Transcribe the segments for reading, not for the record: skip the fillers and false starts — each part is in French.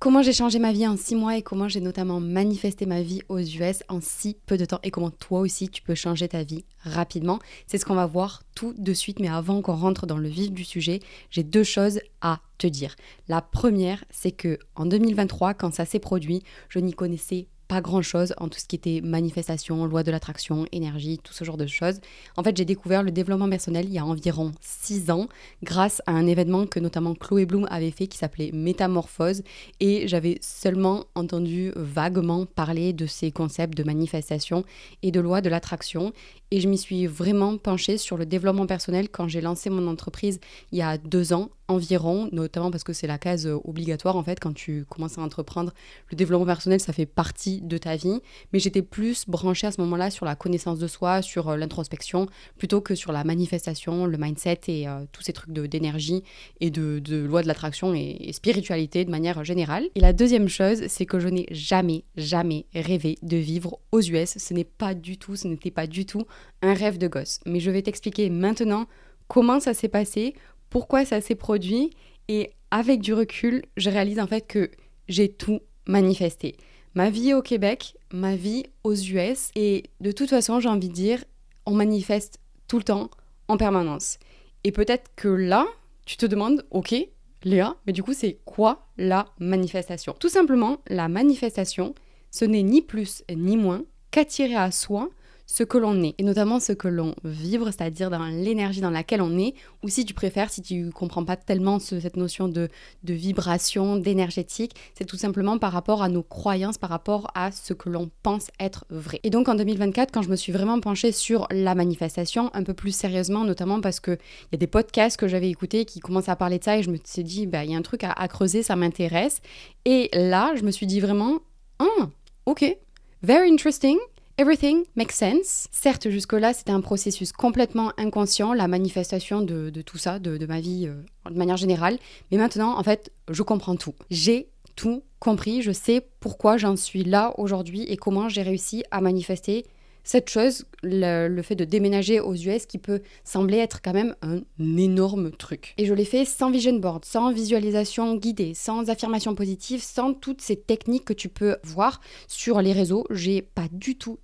Comment j'ai changé ma vie en 6 mois et comment j'ai notamment manifesté ma vie aux US en si peu de temps et comment toi aussi tu peux changer ta vie rapidement. C'est ce qu'on va voir tout de suite, mais avant qu'on rentre dans le vif du sujet, j'ai 2 choses à te dire. La première, c'est que en 2023, quand ça s'est produit, je n'y connaissais pas grand-chose en tout ce qui était manifestation, loi de l'attraction, énergie, tout ce genre de choses. En fait, j'ai découvert le développement personnel il y a environ 6 ans grâce à un événement que notamment Chloé Bloom avait fait qui s'appelait Métamorphose et j'avais seulement entendu vaguement parler de ces concepts de manifestation et de loi de l'attraction et je m'y suis vraiment penchée sur le développement personnel quand j'ai lancé mon entreprise il y a 2 ans environ, notamment parce que c'est la case obligatoire en fait quand tu commences à entreprendre. Le développement personnel, ça fait partie de ta vie, mais j'étais plus branchée à ce moment-là sur la connaissance de soi, sur l'introspection, plutôt que sur la manifestation, le mindset et tous ces trucs d'énergie et de loi de l'attraction et spiritualité de manière générale. Et la deuxième chose, c'est que je n'ai jamais rêvé de vivre aux US. Ce n'était pas du tout un rêve de gosse. Mais je vais t'expliquer maintenant comment ça s'est passé, pourquoi ça s'est produit et avec du recul, je réalise en fait que j'ai tout manifesté. Ma vie au Québec, ma vie aux US et de toute façon, j'ai envie de dire, on manifeste tout le temps, en permanence. Et peut-être que là, tu te demandes, ok, Léa, mais du coup, c'est quoi la manifestation ? Tout simplement, la manifestation, ce n'est ni plus ni moins qu'attirer à soi ce que l'on est, et notamment ce que l'on vibre, c'est-à-dire dans l'énergie dans laquelle on est, ou si tu préfères, si tu comprends pas tellement cette notion de vibration, d'énergétique, c'est tout simplement par rapport à nos croyances, par rapport à ce que l'on pense être vrai. Et donc en 2024, quand je me suis vraiment penchée sur la manifestation, un peu plus sérieusement, notamment parce qu'il y a des podcasts que j'avais écoutés qui commençaient à parler de ça, et je me suis dit, il y a un truc à creuser, ça m'intéresse. Et là, je me suis dit vraiment, ok, very interesting. Everything makes sense. Certes, jusque-là, c'était un processus complètement inconscient, la manifestation de tout ça, de ma vie de manière générale. Mais maintenant, en fait, je comprends tout. J'ai tout compris, je sais pourquoi j'en suis là aujourd'hui et comment j'ai réussi à manifester cette chose, le fait de déménager aux US qui peut sembler être quand même un énorme truc. Et je l'ai fait sans vision board, sans visualisation guidée, sans affirmation positive, sans toutes ces techniques que tu peux voir sur les réseaux. J'ai pas du tout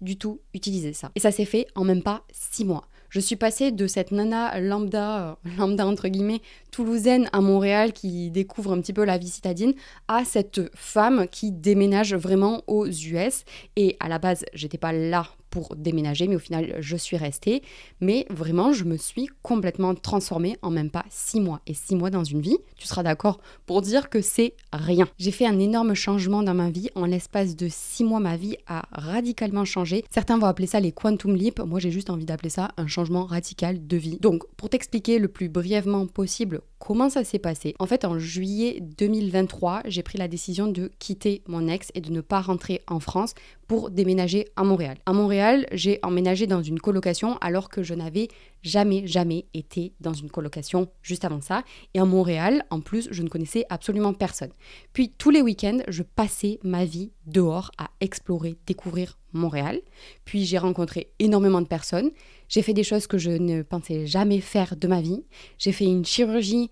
utilisé ça. Et ça s'est fait en même pas 6 mois. Je suis passée de cette nana lambda entre guillemets, toulousaine à Montréal qui découvre un petit peu la vie citadine, à cette femme qui déménage vraiment aux US. Et à la base, j'étais pas là pour déménager, mais au final, je suis restée. Mais vraiment, je me suis complètement transformée en même pas 6 mois. Et 6 mois dans une vie, tu seras d'accord pour dire que c'est rien. J'ai fait un énorme changement dans ma vie. En l'espace de 6 mois, ma vie a radicalement changé. Certains vont appeler ça les quantum leap. Moi, j'ai juste envie d'appeler ça un changement radical de vie. Donc, pour t'expliquer le plus brièvement possible comment ça s'est passé, en fait, en juillet 2023, j'ai pris la décision de quitter mon ex et de ne pas rentrer en France pour déménager à Montréal. À Montréal, j'ai emménagé dans une colocation alors que je n'avais jamais été dans une colocation juste avant ça. Et à Montréal, en plus, je ne connaissais absolument personne. Puis tous les week-ends, je passais ma vie dehors à explorer, découvrir Montréal. Puis j'ai rencontré énormément de personnes. J'ai fait des choses que je ne pensais jamais faire de ma vie. J'ai fait une chirurgie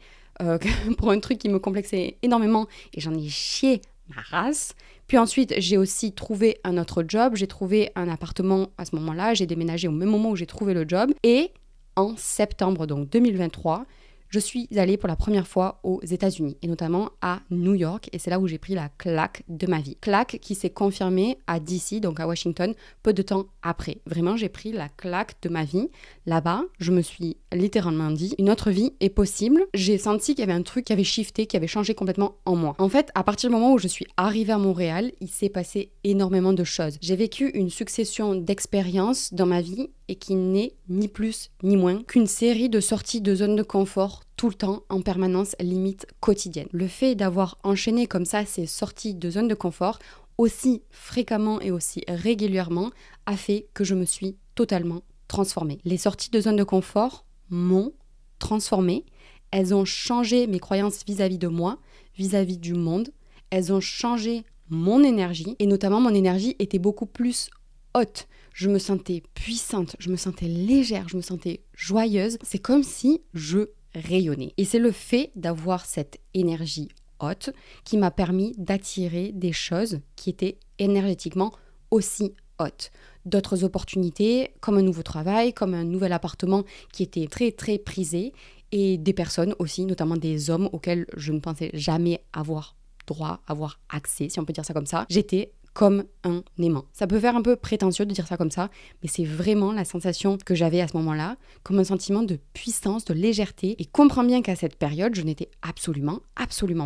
pour un truc qui me complexait énormément et j'en ai chié ma race. Puis ensuite, j'ai aussi trouvé un autre job. J'ai trouvé un appartement à ce moment-là. J'ai déménagé au même moment où j'ai trouvé le job. Et en septembre donc 2023, je suis allée pour la première fois aux États-Unis et notamment à New York et c'est là où j'ai pris la claque de ma vie. Claque qui s'est confirmée à DC, donc à Washington, peu de temps après. Vraiment, j'ai pris la claque de ma vie. Là-bas, je me suis littéralement dit, une autre vie est possible. J'ai senti qu'il y avait un truc qui avait shifté, qui avait changé complètement en moi. En fait, à partir du moment où je suis arrivée à Montréal, il s'est passé énormément de choses. J'ai vécu une succession d'expériences dans ma vie et qui n'est ni plus ni moins qu'une série de sorties de zone de confort tout le temps, en permanence, limite quotidienne. Le fait d'avoir enchaîné comme ça ces sorties de zone de confort aussi fréquemment et aussi régulièrement a fait que je me suis totalement transformée. Les sorties de zone de confort m'ont transformée. Elles ont changé mes croyances vis-à-vis de moi, vis-à-vis du monde. Elles ont changé mon énergie et notamment mon énergie était beaucoup plus haute. Je me sentais puissante, je me sentais légère, je me sentais joyeuse. C'est comme si je rayonnais. Et c'est le fait d'avoir cette énergie haute qui m'a permis d'attirer des choses qui étaient énergétiquement aussi hautes. D'autres opportunités, comme un nouveau travail, comme un nouvel appartement qui était très très prisé, et des personnes aussi, notamment des hommes auxquels je ne pensais jamais avoir droit, avoir accès, si on peut dire ça comme ça. J'étais comme un aimant. Ça peut faire un peu prétentieux de dire ça comme ça, mais c'est vraiment la sensation que j'avais à ce moment-là, comme un sentiment de puissance, de légèreté. Et comprends bien qu'à cette période, je n'étais absolument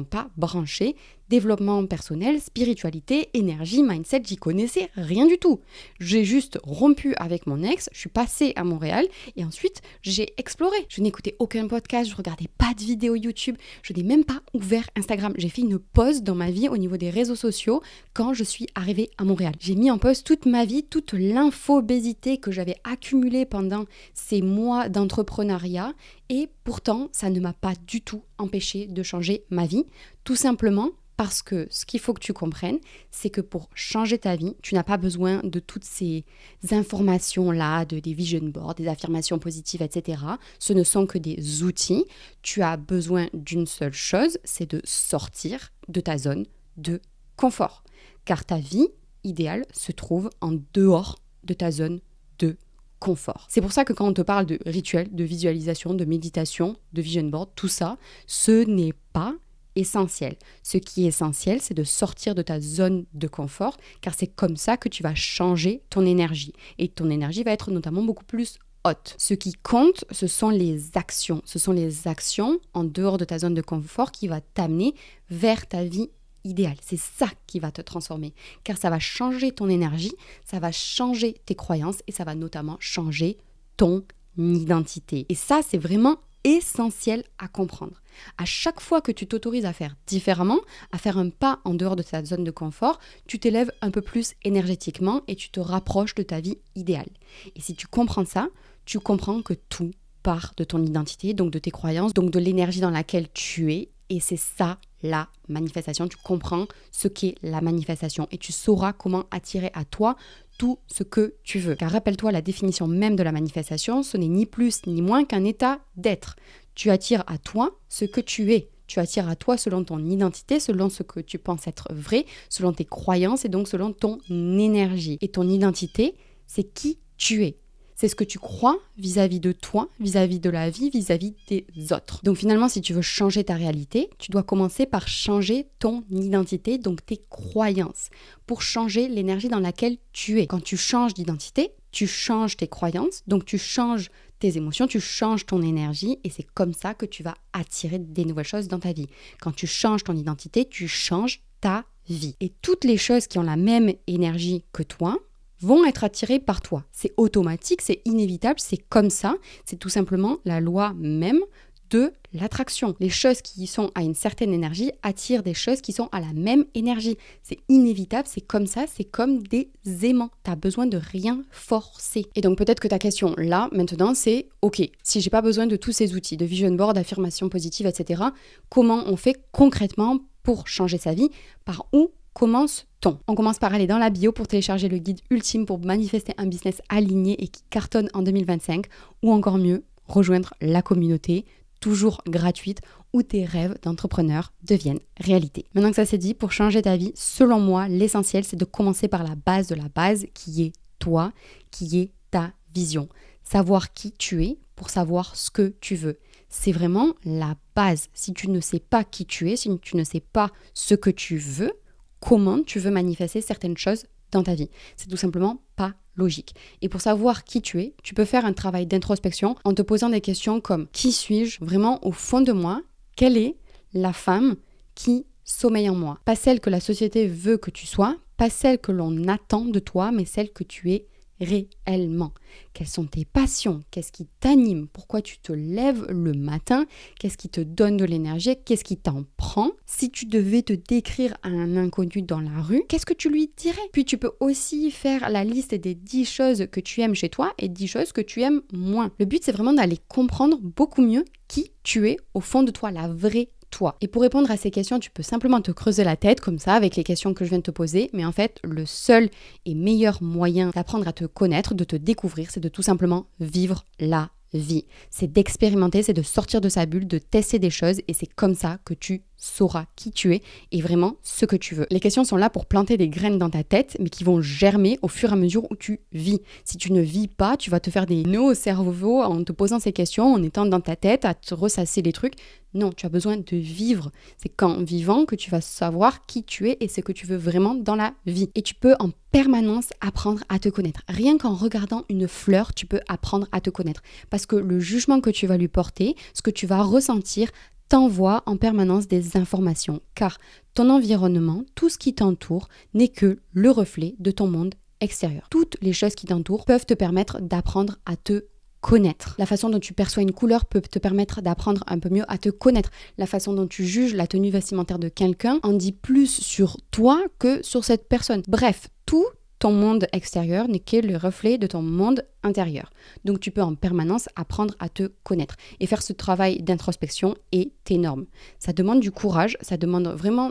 pas branchée développement personnel, spiritualité, énergie, mindset, j'y connaissais rien du tout. J'ai juste rompu avec mon ex, je suis passée à Montréal et ensuite j'ai exploré. Je n'écoutais aucun podcast, je regardais pas de vidéos YouTube, je n'ai même pas ouvert Instagram. J'ai fait une pause dans ma vie au niveau des réseaux sociaux quand je suis arrivée à Montréal. J'ai mis en pause toute ma vie, toute l'infobésité que j'avais accumulée pendant ces mois d'entrepreneuriat et pourtant ça ne m'a pas du tout empêché de changer ma vie, tout simplement parce que ce qu'il faut que tu comprennes, c'est que pour changer ta vie, tu n'as pas besoin de toutes ces informations-là, des vision boards, des affirmations positives, etc. Ce ne sont que des outils. Tu as besoin d'une seule chose, c'est de sortir de ta zone de confort. Car ta vie idéale se trouve en dehors de ta zone de confort. C'est pour ça que quand on te parle de rituel, de visualisation, de méditation, de vision board, tout ça, ce n'est pas essentiel. Ce qui est essentiel, c'est de sortir de ta zone de confort, car c'est comme ça que tu vas changer ton énergie. Et ton énergie va être notamment beaucoup plus haute. Ce qui compte, ce sont les actions. Ce sont les actions en dehors de ta zone de confort qui va t'amener vers ta vie idéale. C'est ça qui va te transformer, car ça va changer ton énergie, ça va changer tes croyances et ça va notamment changer ton identité. Et ça, c'est vraiment essentiel à comprendre. À chaque fois que tu t'autorises à faire différemment, à faire un pas en dehors de ta zone de confort, tu t'élèves un peu plus énergétiquement et tu te rapproches de ta vie idéale. Et si tu comprends ça, tu comprends que tout part de ton identité, donc de tes croyances, donc de l'énergie dans laquelle tu es. Et c'est ça la manifestation. Tu comprends ce qu'est la manifestation et tu sauras comment attirer à toi tout ce que tu veux. Car rappelle-toi, la définition même de la manifestation, ce n'est ni plus ni moins qu'un état d'être. Tu attires à toi ce que tu es. Tu attires à toi selon ton identité, selon ce que tu penses être vrai, selon tes croyances et donc selon ton énergie. Et ton identité, c'est qui tu es. C'est ce que tu crois vis-à-vis de toi, vis-à-vis de la vie, vis-à-vis des autres. Donc finalement, si tu veux changer ta réalité, tu dois commencer par changer ton identité, donc tes croyances, pour changer l'énergie dans laquelle tu es. Quand tu changes d'identité, tu changes tes croyances, donc tu changes tes émotions, tu changes ton énergie et c'est comme ça que tu vas attirer des nouvelles choses dans ta vie. Quand tu changes ton identité, tu changes ta vie. Et toutes les choses qui ont la même énergie que toi vont être attirés par toi. C'est automatique, c'est inévitable, c'est comme ça. C'est tout simplement la loi même de l'attraction. Les choses qui sont à une certaine énergie attirent des choses qui sont à la même énergie. C'est inévitable, c'est comme ça, c'est comme des aimants. Tu as besoin de rien forcer. Et donc peut-être que ta question là, maintenant, c'est ok, si j'ai pas besoin de tous ces outils, de vision board, d'affirmations positives, etc., comment on fait concrètement pour changer sa vie? Par où commence-t-on? On commence par aller dans la bio pour télécharger le guide ultime pour manifester un business aligné et qui cartonne en 2025, ou encore mieux, rejoindre la communauté, toujours gratuite, où tes rêves d'entrepreneur deviennent réalité. Maintenant que ça c'est dit, pour changer ta vie, selon moi, l'essentiel c'est de commencer par la base de la base, qui est toi, qui est ta vision. Savoir qui tu es pour savoir ce que tu veux. C'est vraiment la base. Si tu ne sais pas qui tu es, si tu ne sais pas ce que tu veux, comment tu veux manifester certaines choses dans ta vie. C'est tout simplement pas logique. Et pour savoir qui tu es, tu peux faire un travail d'introspection en te posant des questions comme: qui suis-je vraiment au fond de moi? Quelle est la femme qui sommeille en moi? Pas celle que la société veut que tu sois, pas celle que l'on attend de toi, mais celle que tu es réellement. Quelles sont tes passions? Qu'est-ce qui t'anime? Pourquoi tu te lèves le matin? Qu'est-ce qui te donne de l'énergie? Qu'est-ce qui t'en prend? Si tu devais te décrire à un inconnu dans la rue, qu'est-ce que tu lui dirais? Puis tu peux aussi faire la liste des 10 choses que tu aimes chez toi et 10 choses que tu aimes moins. Le but, c'est vraiment d'aller comprendre beaucoup mieux qui tu es au fond de toi, la vraie toi. Et pour répondre à ces questions, tu peux simplement te creuser la tête comme ça avec les questions que je viens de te poser. Mais en fait, le seul et meilleur moyen d'apprendre à te connaître, de te découvrir, c'est de tout simplement vivre la vie. C'est d'expérimenter, c'est de sortir de sa bulle, de tester des choses et c'est comme ça que tu sauras qui tu es et vraiment ce que tu veux. Les questions sont là pour planter des graines dans ta tête, mais qui vont germer au fur et à mesure où tu vis. Si tu ne vis pas, tu vas te faire des nœuds au cerveau en te posant ces questions, en étant dans ta tête, à te ressasser les trucs. Non, tu as besoin de vivre. C'est qu'en vivant que tu vas savoir qui tu es et ce que tu veux vraiment dans la vie. Et tu peux en permanence apprendre à te connaître. Rien qu'en regardant une fleur, tu peux apprendre à te connaître. Parce que le jugement que tu vas lui porter, ce que tu vas ressentir, t'envoie en permanence des informations. Car ton environnement, tout ce qui t'entoure, n'est que le reflet de ton monde extérieur. Toutes les choses qui t'entourent peuvent te permettre d'apprendre à te connaître. La façon dont tu perçois une couleur peut te permettre d'apprendre un peu mieux à te connaître. La façon dont tu juges la tenue vestimentaire de quelqu'un en dit plus sur toi que sur cette personne. Bref, tout ton monde extérieur n'est que le reflet de ton monde intérieur. Donc tu peux en permanence apprendre à te connaître. Et faire ce travail d'introspection est énorme. Ça demande du courage, ça demande vraiment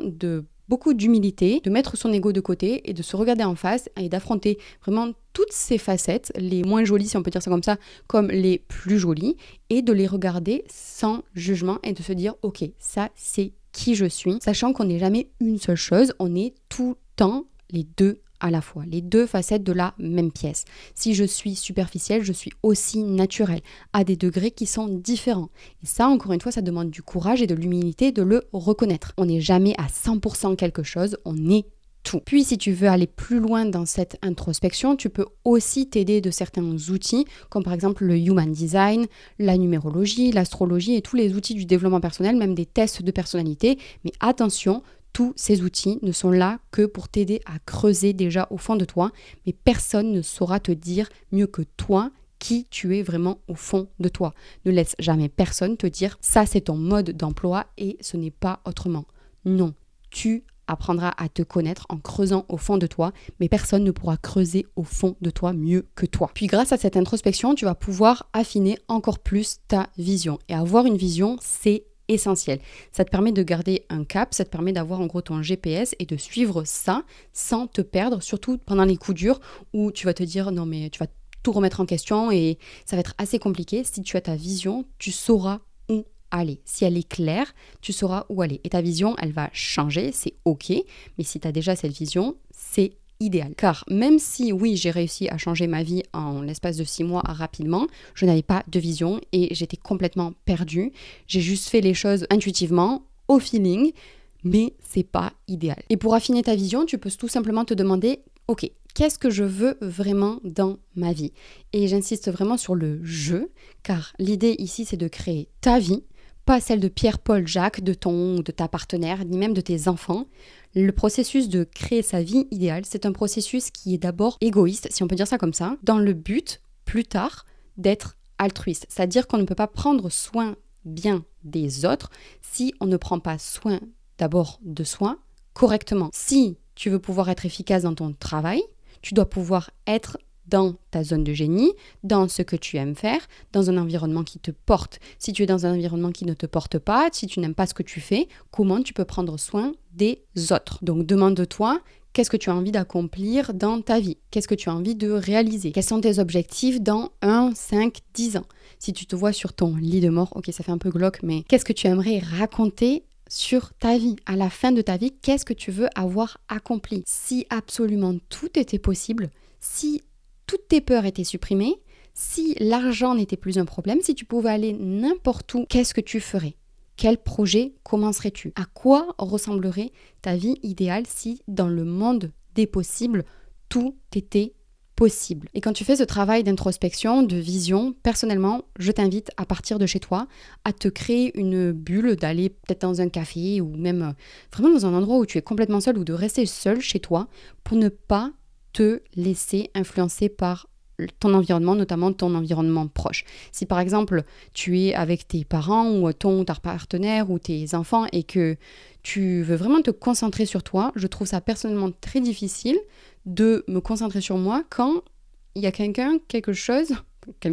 beaucoup d'humilité, de mettre son ego de côté et de se regarder en face et d'affronter vraiment toutes ces facettes, les moins jolies si on peut dire ça comme les plus jolies, et de les regarder sans jugement et de se dire ok, ça c'est qui je suis, sachant qu'on n'est jamais une seule chose, on est tout le temps les deux à la fois, les deux facettes de la même pièce. Si je suis superficielle, je suis aussi naturelle, à des degrés qui sont différents. Et ça, encore une fois, ça demande du courage et de l'humilité de le reconnaître. On n'est jamais à 100% quelque chose, on est tout. Puis, si tu veux aller plus loin dans cette introspection, tu peux aussi t'aider de certains outils, comme par exemple le Human Design, la numérologie, l'astrologie et tous les outils du développement personnel, même des tests de personnalité. Mais attention, tous ces outils ne sont là que pour t'aider à creuser déjà au fond de toi, mais personne ne saura te dire mieux que toi qui tu es vraiment au fond de toi. Ne laisse jamais personne te dire ça c'est ton mode d'emploi et ce n'est pas autrement. Non, tu apprendras à te connaître en creusant au fond de toi, mais personne ne pourra creuser au fond de toi mieux que toi. Puis grâce à cette introspection, tu vas pouvoir affiner encore plus ta vision. Et avoir une vision, c'est essentiel. Ça te permet de garder un cap, ça te permet d'avoir en gros ton GPS et de suivre ça sans te perdre, surtout pendant les coups durs où tu vas te dire non mais tu vas tout remettre en question et ça va être assez compliqué. Si tu as ta vision, tu sauras où aller. Si elle est claire, tu sauras où aller. Et ta vision, elle va changer, c'est ok, mais si tu as déjà cette vision, c'est idéal. Car même si, oui, j'ai réussi à changer ma vie en l'espace de 6 mois rapidement, je n'avais pas de vision et j'étais complètement perdue. J'ai juste fait les choses intuitivement, au feeling, mais c'est pas idéal. Et pour affiner ta vision, tu peux tout simplement te demander, ok, qu'est-ce que je veux vraiment dans ma vie? Et j'insiste vraiment sur le « je », car l'idée ici, c'est de créer ta vie, pas celle de Pierre, Paul, Jacques, de ta partenaire, ni même de tes enfants. Le processus de créer sa vie idéale, c'est un processus qui est d'abord égoïste, si on peut dire ça comme ça, dans le but, plus tard, d'être altruiste. C'est-à-dire qu'on ne peut pas prendre soin bien des autres si on ne prend pas soin d'abord de soi correctement. Si tu veux pouvoir être efficace dans ton travail, tu dois pouvoir être dans ta zone de génie, dans ce que tu aimes faire, dans un environnement qui te porte. Si tu es dans un environnement qui ne te porte pas, si tu n'aimes pas ce que tu fais, comment tu peux prendre soin des autres? Donc demande-toi, qu'est-ce que tu as envie d'accomplir dans ta vie? Qu'est-ce que tu as envie de réaliser? Quels sont tes objectifs dans 1, 5, 10 ans? Si tu te vois sur ton lit de mort, ok, ça fait un peu glauque, mais qu'est-ce que tu aimerais raconter sur ta vie? À la fin de ta vie, qu'est-ce que tu veux avoir accompli? Si absolument tout était possible, si toutes tes peurs étaient supprimées, si l'argent n'était plus un problème, si tu pouvais aller n'importe où, qu'est-ce que tu ferais? Quel projet commencerais-tu? À quoi ressemblerait ta vie idéale si dans le monde des possibles, tout était possible? Et quand tu fais ce travail d'introspection, de vision, personnellement, je t'invite à partir de chez toi, à te créer une bulle, d'aller peut-être dans un café ou même vraiment dans un endroit où tu es complètement seul ou de rester seul chez toi pour ne pas te laisser influencer par ton environnement, notamment ton environnement proche. Si par exemple tu es avec tes parents ou ta partenaire ou tes enfants et que tu veux vraiment te concentrer sur toi, je trouve ça personnellement très difficile de me concentrer sur moi quand il y a quelqu'un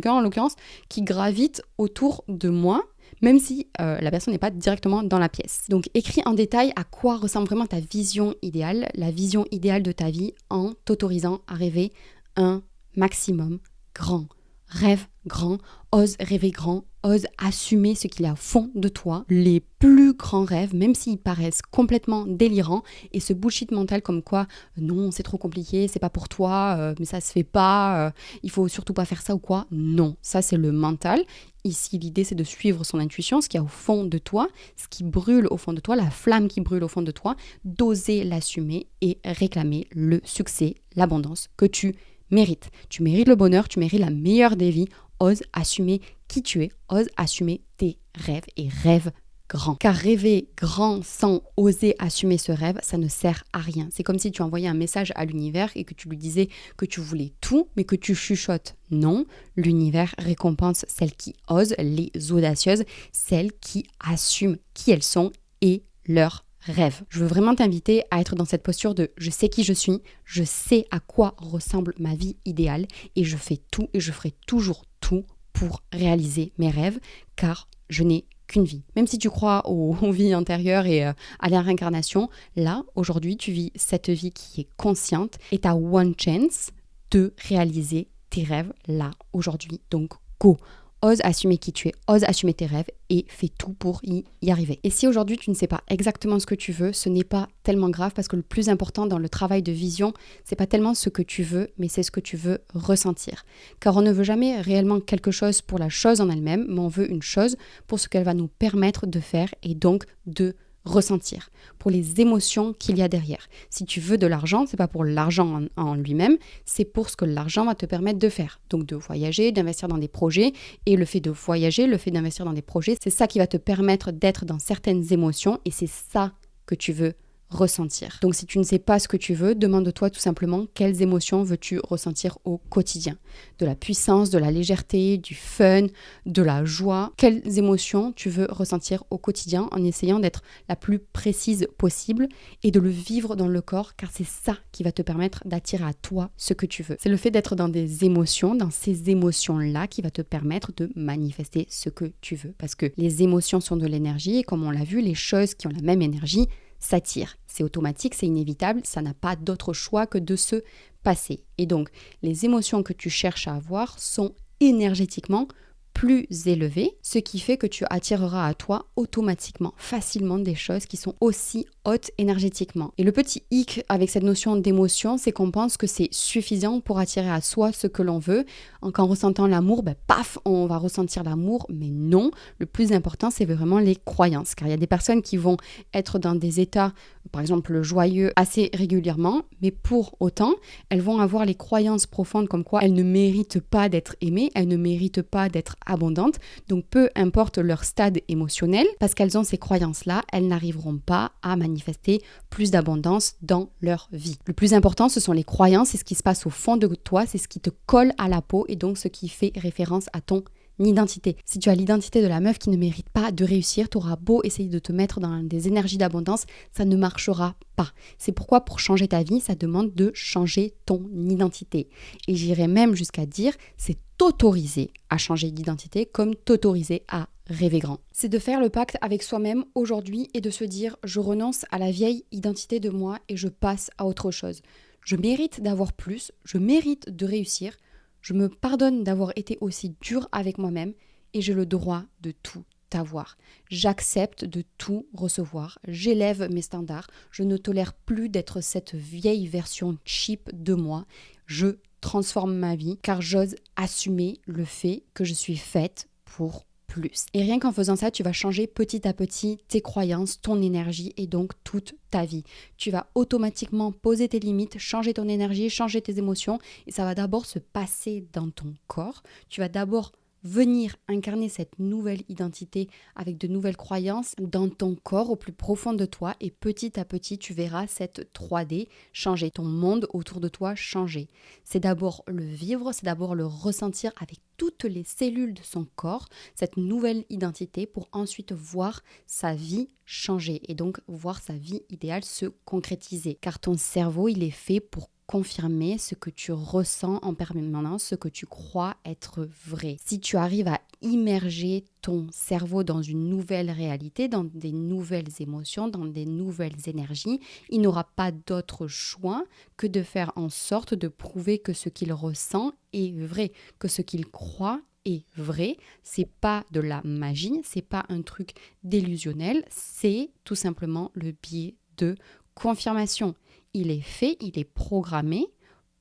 en l'occurrence, qui gravite autour de moi, même si la personne n'est pas directement dans la pièce. Donc écris en détail à quoi ressemble vraiment ta vision idéale, la vision idéale de ta vie en t'autorisant à rêver un maximum grand. rêve grand, ose rêver grand, ose assumer ce qu'il y a au fond de toi, les plus grands rêves, même s'ils paraissent complètement délirants, et ce bullshit mental comme quoi non, c'est trop compliqué, c'est pas pour toi, mais ça se fait pas, il faut surtout pas faire ça ou quoi. Non, ça c'est le mental. Ici, l'idée c'est de suivre son intuition, ce qu'il y a au fond de toi, ce qui brûle au fond de toi, la flamme qui brûle au fond de toi, d'oser l'assumer et réclamer le succès, l'abondance que tu mérites. Tu mérites le bonheur, tu mérites la meilleure des vies. Ose assumer qui tu es, ose assumer tes rêves et rêve grand. Car rêver grand sans oser assumer ce rêve, ça ne sert à rien. C'est comme si tu envoyais un message à l'univers et que tu lui disais que tu voulais tout, mais que tu chuchotes. Non, l'univers récompense celles qui osent, les audacieuses, celles qui assument qui elles sont et leurs rêve. Je veux vraiment t'inviter à être dans cette posture de je sais qui je suis, je sais à quoi ressemble ma vie idéale et je fais tout et je ferai toujours tout pour réaliser mes rêves car je n'ai qu'une vie. Même si tu crois aux vies antérieures et à la réincarnation, là, aujourd'hui, tu vis cette vie qui est consciente et tu as one chance de réaliser tes rêves là, aujourd'hui. Donc, go! Ose assumer qui tu es, ose assumer tes rêves et fais tout pour y arriver. Et si aujourd'hui tu ne sais pas exactement ce que tu veux, ce n'est pas tellement grave parce que le plus important dans le travail de vision, c'est pas tellement ce que tu veux, mais c'est ce que tu veux ressentir. Car on ne veut jamais réellement quelque chose pour la chose en elle-même, mais on veut une chose pour ce qu'elle va nous permettre de faire et donc de ressentir, pour les émotions qu'il y a derrière. Si tu veux de l'argent, c'est pas pour l'argent en lui-même, c'est pour ce que l'argent va te permettre de faire. Donc de voyager, d'investir dans des projets, et le fait de voyager, le fait d'investir dans des projets, c'est ça qui va te permettre d'être dans certaines émotions, et c'est ça que tu veux ressentir. Donc si tu ne sais pas ce que tu veux, demande-toi tout simplement quelles émotions veux-tu ressentir au quotidien. De la puissance, de la légèreté, du fun, de la joie. Quelles émotions tu veux ressentir au quotidien en essayant d'être la plus précise possible et de le vivre dans le corps car c'est ça qui va te permettre d'attirer à toi ce que tu veux. C'est le fait d'être dans des émotions, dans ces émotions-là qui va te permettre de manifester ce que tu veux. Parce que les émotions sont de l'énergie et comme on l'a vu, les choses qui ont la même énergie s'attire. C'est automatique, c'est inévitable, ça n'a pas d'autre choix que de se passer. Et donc, les émotions que tu cherches à avoir sont énergétiquement plus élevées, ce qui fait que tu attireras à toi automatiquement, facilement des choses qui sont aussi hautes énergétiquement. Et le petit hic avec cette notion d'émotion, c'est qu'on pense que c'est suffisant pour attirer à soi ce que l'on veut. Qu'en ressentant l'amour, paf, on va ressentir l'amour, mais non. Le plus important, c'est vraiment les croyances, car il y a des personnes qui vont être dans des états, par exemple joyeux, assez régulièrement, mais pour autant, elles vont avoir les croyances profondes comme quoi elles ne méritent pas d'être aimées, elles ne méritent pas d'être abondantes, donc peu importe leur stade émotionnel, parce qu'elles ont ces croyances-là, elles n'arriveront pas à manifester plus d'abondance dans leur vie. Le plus important, ce sont les croyances, c'est ce qui se passe au fond de toi, c'est ce qui te colle à la peau et donc ce qui fait référence à ton identité. Si tu as l'identité de la meuf qui ne mérite pas de réussir, tu auras beau essayer de te mettre dans des énergies d'abondance, ça ne marchera pas. C'est pourquoi pour changer ta vie, ça demande de changer ton identité. Et j'irais même jusqu'à dire, c'est t'autoriser à changer d'identité comme t'autoriser à rêver grand. C'est de faire le pacte avec soi-même aujourd'hui et de se dire, je renonce à la vieille identité de moi et je passe à autre chose. Je mérite d'avoir plus, je mérite de réussir, je me pardonne d'avoir été aussi dur avec moi-même et j'ai le droit de tout avoir. J'accepte de tout recevoir, j'élève mes standards, je ne tolère plus d'être cette vieille version cheap de moi, je transforme ma vie car j'ose assumer le fait que je suis faite pour plus. Et rien qu'en faisant ça, tu vas changer petit à petit tes croyances, ton énergie et donc toute ta vie. Tu vas automatiquement poser tes limites, changer ton énergie, changer tes émotions et ça va d'abord se passer dans ton corps. Tu vas d'abord venir incarner cette nouvelle identité avec de nouvelles croyances dans ton corps au plus profond de toi et petit à petit tu verras cette 3D changer, ton monde autour de toi changer. C'est d'abord le vivre, c'est d'abord le ressentir avec toutes les cellules de son corps, cette nouvelle identité pour ensuite voir sa vie changer et donc voir sa vie idéale se concrétiser. Car ton cerveau, il est fait pour confirmer ce que tu ressens en permanence, ce que tu crois être vrai. Si tu arrives à immerger ton cerveau dans une nouvelle réalité, dans des nouvelles émotions, dans des nouvelles énergies, il n'aura pas d'autre choix que de faire en sorte de prouver que ce qu'il ressent est vrai, que ce qu'il croit est vrai. C'est pas de la magie, c'est pas un truc délusionnel, c'est tout simplement le biais de confirmation. Il est fait, il est programmé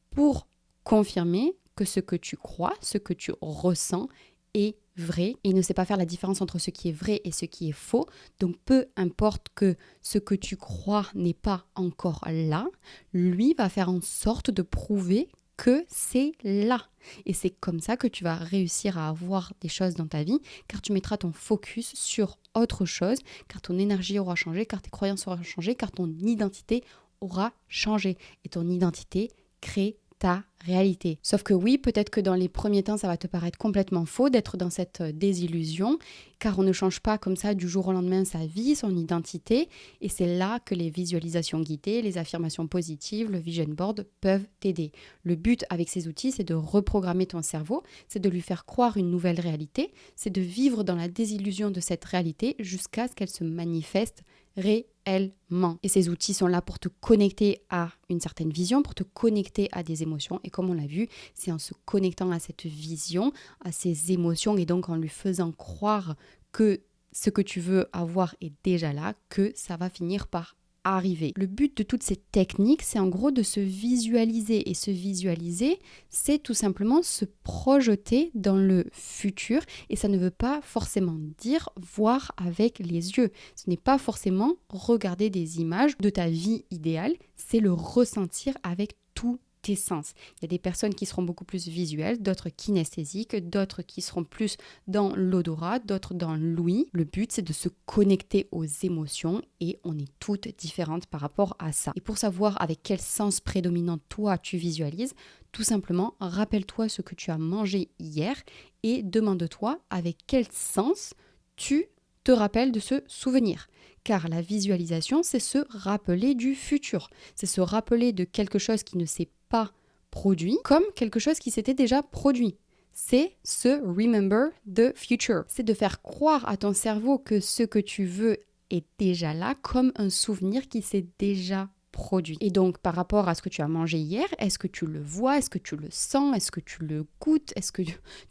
pour confirmer que ce que tu crois, ce que tu ressens est vrai. Et il ne sait pas faire la différence entre ce qui est vrai et ce qui est faux. Donc peu importe que ce que tu crois n'est pas encore là, lui va faire en sorte de prouver que c'est là. Et c'est comme ça que tu vas réussir à avoir des choses dans ta vie, car tu mettras ton focus sur autre chose, car ton énergie aura changé, car tes croyances auront changé, car ton identité aura changé. Et ton identité crée ta réalité. Sauf que oui, peut-être que dans les premiers temps, ça va te paraître complètement faux d'être dans cette désillusion, car on ne change pas comme ça du jour au lendemain sa vie, son identité, et c'est là que les visualisations guidées, les affirmations positives, le vision board peuvent t'aider. Le but avec ces outils, c'est de reprogrammer ton cerveau, c'est de lui faire croire une nouvelle réalité, c'est de vivre dans la désillusion de cette réalité jusqu'à ce qu'elle se manifeste réellement. Et ces outils sont là pour te connecter à une certaine vision, pour te connecter à des émotions. Et comme on l'a vu, c'est en se connectant à cette vision, à ces émotions, et donc en lui faisant croire que ce que tu veux avoir est déjà là, que ça va finir par arriver. Le but de toutes ces techniques, c'est en gros de se visualiser. Et se visualiser, c'est tout simplement se projeter dans le futur. Et ça ne veut pas forcément dire voir avec les yeux. Ce n'est pas forcément regarder des images de ta vie idéale, c'est le ressentir avec tout tes sens. Il y a des personnes qui seront beaucoup plus visuelles, d'autres kinesthésiques, d'autres qui seront plus dans l'odorat, d'autres dans l'ouïe. Le but, c'est de se connecter aux émotions et on est toutes différentes par rapport à ça. Et pour savoir avec quel sens prédominant toi tu visualises, tout simplement, rappelle-toi ce que tu as mangé hier et demande-toi avec quel sens tu te rappelles de ce souvenir. Car la visualisation, c'est se rappeler du futur. C'est se rappeler de quelque chose qui ne s'est pas produit comme quelque chose qui s'était déjà produit. C'est se remember the future. C'est de faire croire à ton cerveau que ce que tu veux est déjà là comme un souvenir qui s'est déjà produit. Et donc, par rapport à ce que tu as mangé hier, est-ce que tu le vois? Est-ce que tu le sens? Est-ce que tu le goûtes? Est-ce que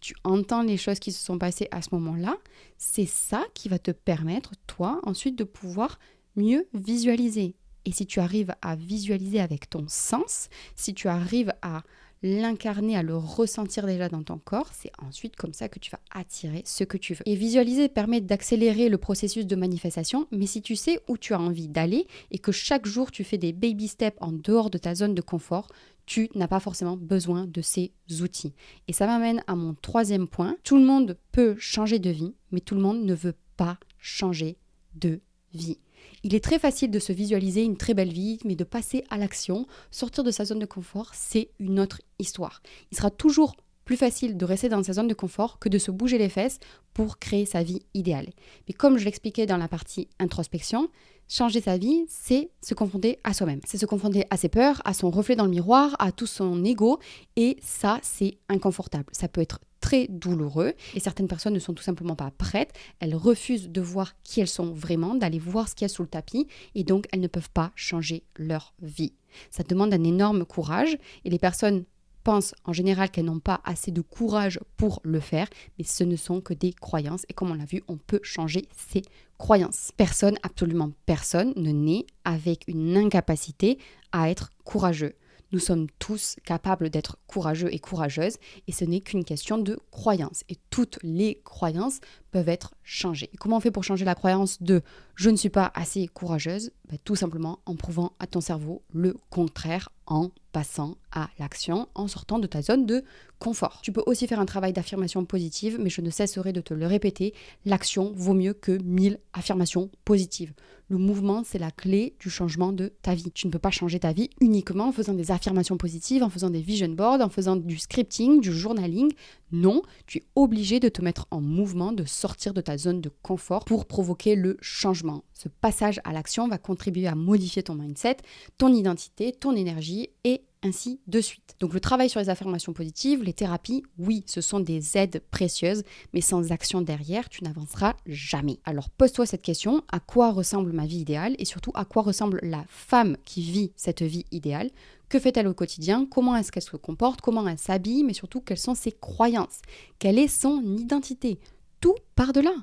tu entends les choses qui se sont passées à ce moment-là? C'est ça qui va te permettre, toi, ensuite, de pouvoir mieux visualiser. Et si tu arrives à visualiser avec ton sens, si tu arrives à l'incarner, à le ressentir déjà dans ton corps, c'est ensuite comme ça que tu vas attirer ce que tu veux. Et visualiser permet d'accélérer le processus de manifestation, mais si tu sais où tu as envie d'aller et que chaque jour tu fais des baby steps en dehors de ta zone de confort, tu n'as pas forcément besoin de ces outils. Et ça m'amène à mon troisième point. Tout le monde peut changer de vie, mais tout le monde ne veut pas changer de vie. Il est très facile de se visualiser une très belle vie, mais de passer à l'action, sortir de sa zone de confort, c'est une autre histoire. Il sera toujours plus facile de rester dans sa zone de confort que de se bouger les fesses pour créer sa vie idéale. Mais comme je l'expliquais dans la partie introspection, changer sa vie, c'est se confronter à soi-même. C'est se confronter à ses peurs, à son reflet dans le miroir, à tout son ego. Et ça, c'est inconfortable. Ça peut être très douloureux et certaines personnes ne sont tout simplement pas prêtes. Elles refusent de voir qui elles sont vraiment, d'aller voir ce qu'il y a sous le tapis et donc elles ne peuvent pas changer leur vie. Ça demande un énorme courage et les personnes pensent en général qu'elles n'ont pas assez de courage pour le faire, mais ce ne sont que des croyances et comme on l'a vu, on peut changer ses croyances. Personne, absolument personne, ne naît avec une incapacité à être courageux. Nous sommes tous capables d'être courageux et courageuses et ce n'est qu'une question de croyance. Et toutes les croyances peuvent être changées. Et comment on fait pour changer la croyance de « je ne suis pas assez courageuse » Tout simplement en prouvant à ton cerveau le contraire, en passant à l'action, en sortant de ta zone de confort. Tu peux aussi faire un travail d'affirmation positive, mais je ne cesserai de te le répéter, l'action vaut mieux que 1000 affirmations positives. Le mouvement, c'est la clé du changement de ta vie. Tu ne peux pas changer ta vie uniquement en faisant des affirmations positives, en faisant des vision boards, en faisant du scripting, du journaling. Non, tu es obligé de te mettre en mouvement, de sortir de ta zone de confort pour provoquer le changement. Ce passage à l'action va contribuer à modifier ton mindset, ton identité, ton énergie et ainsi de suite. Donc le travail sur les affirmations positives, les thérapies, oui, ce sont des aides précieuses, mais sans action derrière, tu n'avanceras jamais. Alors pose-toi cette question, à quoi ressemble ma vie idéale et surtout à quoi ressemble la femme qui vit cette vie idéale? Que fait-elle au quotidien? Comment est-ce qu'elle se comporte? Comment elle s'habille? Mais surtout, quelles sont ses croyances? Quelle est son identité? Tout part de là.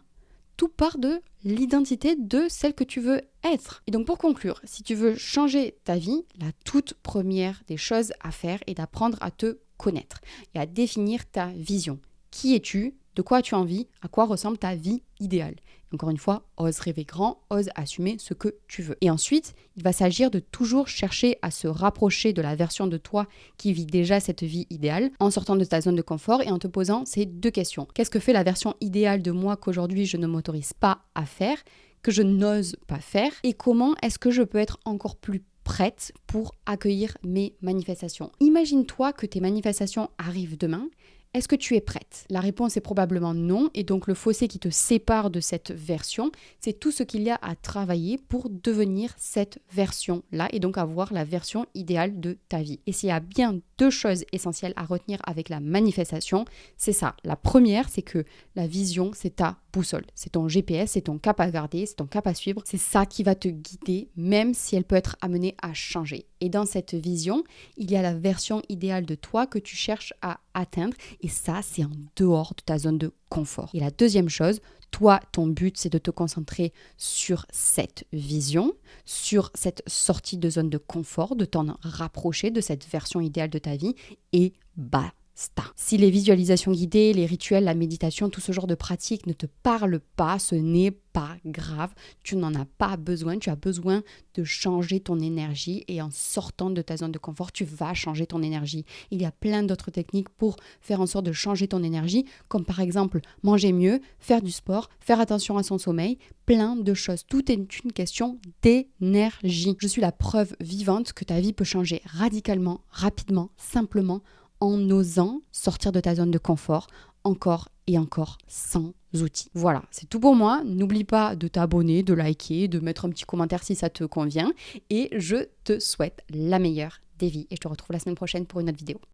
Tout part de l'identité de celle que tu veux être. Et donc pour conclure, si tu veux changer ta vie, la toute première des choses à faire est d'apprendre à te connaître et à définir ta vision. Qui es-tu? De quoi as-tu envie? À quoi ressemble ta vie idéale? Encore une fois, ose rêver grand, ose assumer ce que tu veux. Et ensuite, il va s'agir de toujours chercher à se rapprocher de la version de toi qui vit déjà cette vie idéale en sortant de ta zone de confort et en te posant ces deux questions. Qu'est-ce que fait la version idéale de moi qu'aujourd'hui je ne m'autorise pas à faire, que je n'ose pas faire? Et comment est-ce que je peux être encore plus prête pour accueillir mes manifestations? Imagine-toi que tes manifestations arrivent demain. Est-ce que tu es prête? La réponse est probablement non, et donc le fossé qui te sépare de cette version, c'est tout ce qu'il y a à travailler pour devenir cette version-là, et donc avoir la version idéale de ta vie. Et s'il y a bien deux choses essentielles à retenir avec la manifestation, c'est ça. La première, c'est que la vision, c'est ta boussole, c'est ton GPS, c'est ton cap à garder, c'est ton cap à suivre, c'est ça qui va te guider, même si elle peut être amenée à changer. Et dans cette vision, il y a la version idéale de toi que tu cherches à atteindre, et ça, c'est en dehors de ta zone de confort. Et la deuxième chose, toi, ton but, c'est de te concentrer sur cette vision, sur cette sortie de zone de confort, de t'en rapprocher de cette version idéale de ta vie, et basta. Si les visualisations guidées, les rituels, la méditation, tout ce genre de pratiques ne te parlent pas, ce n'est pas grave, tu n'en as pas besoin, tu as besoin de changer ton énergie et en sortant de ta zone de confort, tu vas changer ton énergie. Il y a plein d'autres techniques pour faire en sorte de changer ton énergie, comme par exemple manger mieux, faire du sport, faire attention à son sommeil, plein de choses. Tout est une question d'énergie. Je suis la preuve vivante que ta vie peut changer radicalement, rapidement, simplement, en osant sortir de ta zone de confort encore et encore sans outils. Voilà, c'est tout pour moi. N'oublie pas de t'abonner, de liker, de mettre un petit commentaire si ça te convient. Et je te souhaite la meilleure des vies. Et je te retrouve la semaine prochaine pour une autre vidéo.